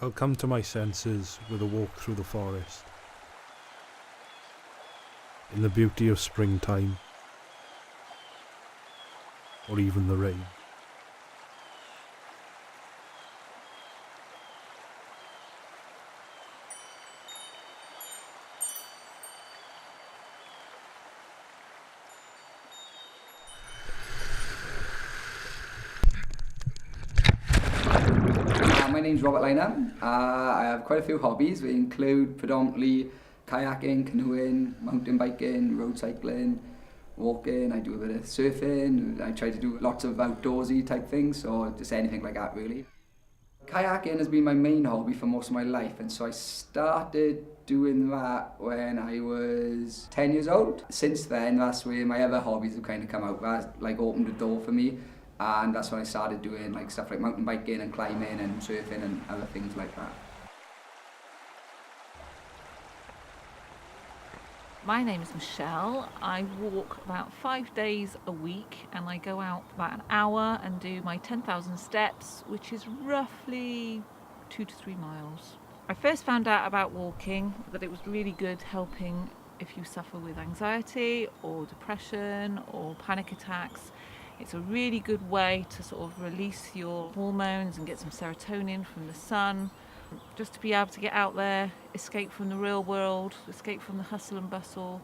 I'll come to my senses with a walk through the forest, in the beauty of springtime, or even the rain. My name's Robert Lynham. I have quite a few hobbies. They include predominantly kayaking, canoeing, mountain biking, road cycling, walking. I do a bit of surfing. I try to do lots of outdoorsy type things, or just anything like that really. Kayaking has been my main hobby for most of my life, and so I started doing that when I was 10 years old. Since then, that's where my other hobbies have kind of come out. That like opened the door for me, and that's when I started doing like stuff like mountain biking and climbing and surfing and other things like that. My name is Michelle. I walk about 5 days a week, and I go out about an hour and do my 10,000 steps, which is roughly 2 to 3 miles. I first found out about walking, that it was really good helping if you suffer with anxiety or depression or panic attacks. It's a really good way to sort of release your hormones and get some serotonin from the sun. Just to be able to get out there, escape from the real world, escape from the hustle and bustle,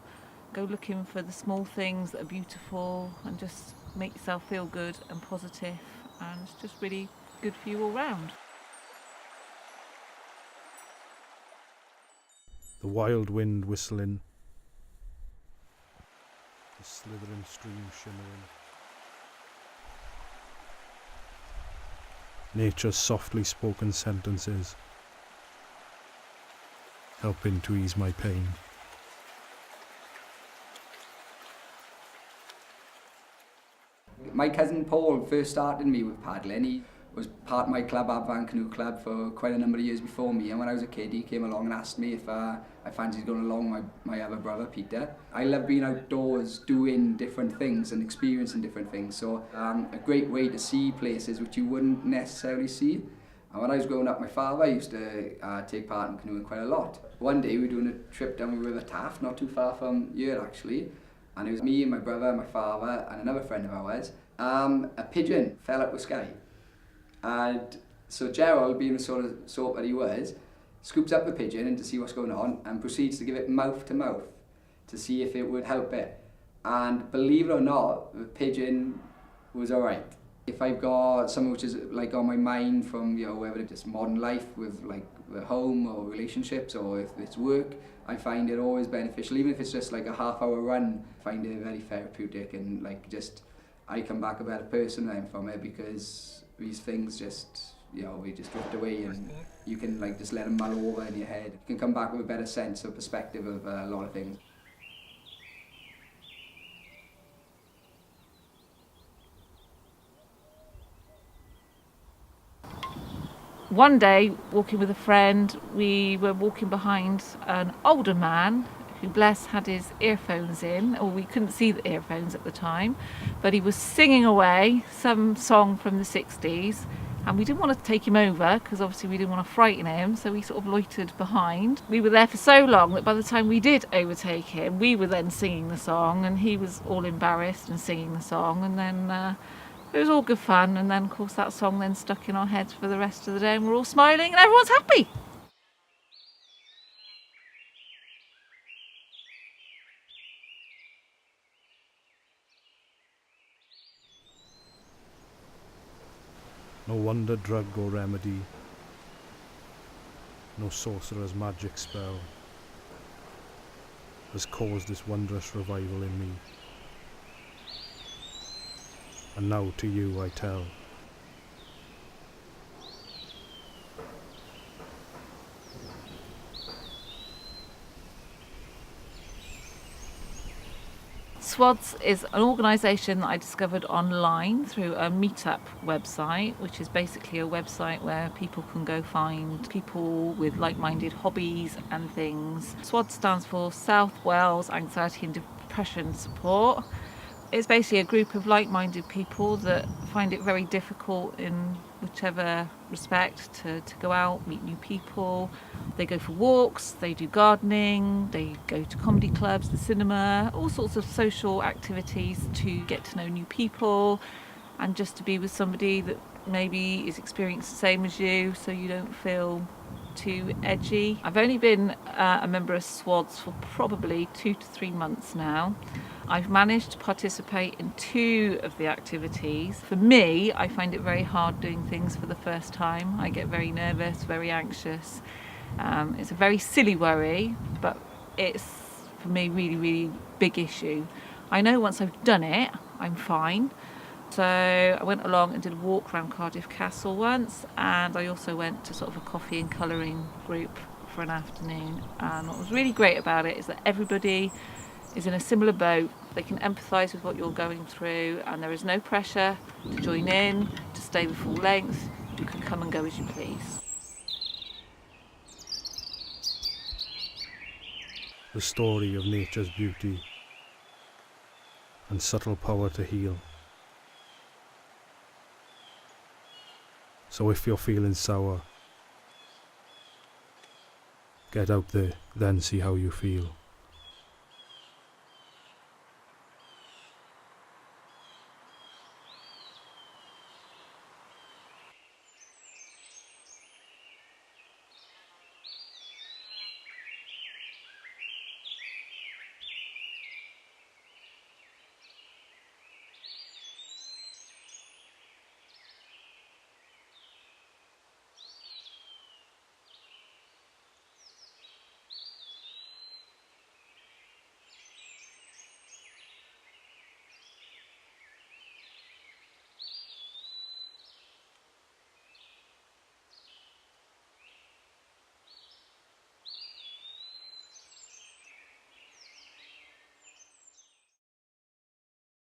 go looking for the small things that are beautiful and just make yourself feel good and positive, and it's just really good for you all round. The wild wind whistling, the slithering stream shimmering, nature's softly spoken sentences helping to ease my pain. My cousin Paul first started me with paddling. He was part of my club, Abvan Canoe Club, for quite a number of years before me, and when I was a kid he came along and asked me if I fancied going along with my other brother Peter. I love being outdoors, doing different things and experiencing different things, so a great way to see places which you wouldn't necessarily see. And when I was growing up, my father used to take part in canoeing quite a lot. One day we were doing a trip down the River Taff, not too far from here actually, and it was me and my brother, my father and another friend of ours. A pigeon fell out the sky, and so Gerald, being the sort that he was, scoops up the pigeon in to see what's going on and proceeds to give it mouth to mouth to see if it would help it. And believe it or not, the pigeon was alright. If I've got something which is like on my mind from, you know, whether it's just modern life with like the home or relationships or if it's work, I find it always beneficial. Even if it's just like a half-hour run, I find it very therapeutic, and like just I come back a better person then from it, because these things just, you know, we just drift away and you can like just let them mull over in your head. You can come back with a better sense of perspective of a lot of things. One day, walking with a friend, we were walking behind an older man who, bless, had his earphones in, or we couldn't see the earphones at the time, but he was singing away some song from the 60s, and we didn't want to take him over because obviously we didn't want to frighten him, so we sort of loitered behind. We were there for so long that by the time we did overtake him, we were then singing the song, and he was all embarrassed and singing the song, and then it was all good fun, and then of course that song then stuck in our heads for the rest of the day, and we're all smiling and everyone's happy. No wonder drug or remedy, no sorcerer's magic spell has caused this wondrous revival in me. And now to you I tell. SWADS is an organisation that I discovered online through a meetup website, which is basically a website where people can go find people with like-minded hobbies and things. SWADS stands for South Wales Anxiety and Depression Support. It's basically a group of like-minded people that find it very difficult in whichever respect to go out, meet new people. They go for walks, they do gardening, they go to comedy clubs, the cinema, all sorts of social activities to get to know new people and just to be with somebody that maybe is experiencing the same as you, so you don't feel too edgy. I've only been a member of SWADs for probably 2 to 3 months now. I've managed to participate in 2 of the activities. For me, I find it very hard doing things for the first time. I get very nervous, very anxious. It's a very silly worry, but it's, for me, really, really big issue. I know once I've done it, I'm fine. So I went along and did a walk around Cardiff Castle once, and I also went to sort of a coffee and colouring group for an afternoon. And what was really great about it is that everybody is in a similar boat. They can empathise with what you're going through, and there is no pressure to join in, to stay the full length. You can come and go as you please. The story of nature's beauty and subtle power to heal. So if you're feeling sour, get out there, then see how you feel.